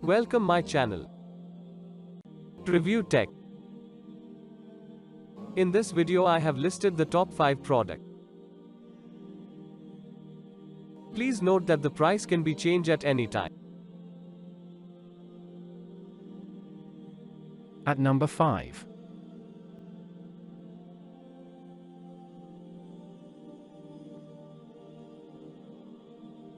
Welcome my channel. Review Tech. In this video I have listed the top 5 product. Please note that the price can be changed at any time. At number 5.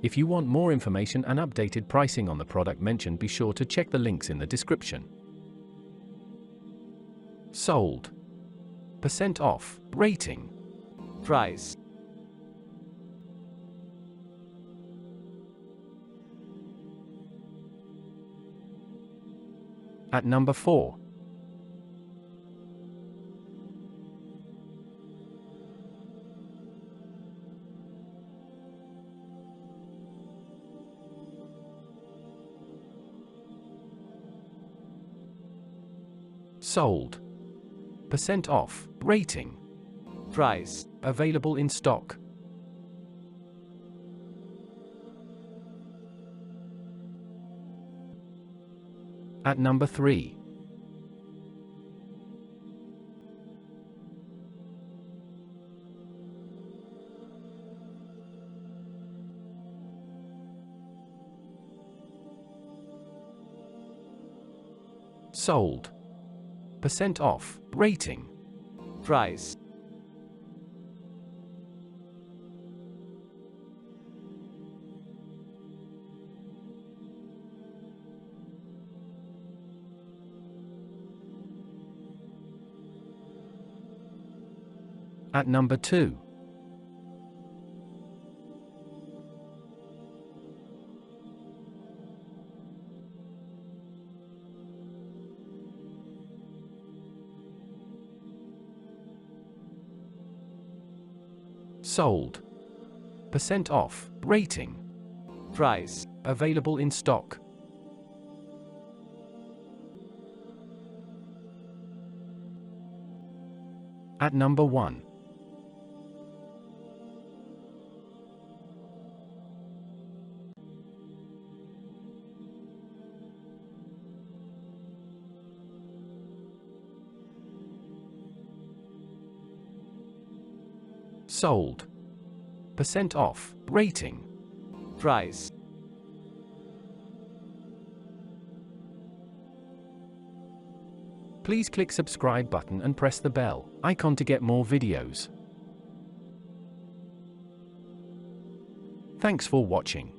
If you want more information and updated pricing on the product mentioned, be sure to check the links in the description. Sold. % off. Rating. Price. At number 4. Sold. % off. Rating. Price. Available in stock. At number 3. Sold. % off. Rating. Price. At number 2. Sold. % off. Rating. Price. Available in stock. At number 1. Sold. % off. Rating. Price. Please click subscribe button and press the bell icon to get more videos. Thanks for watching.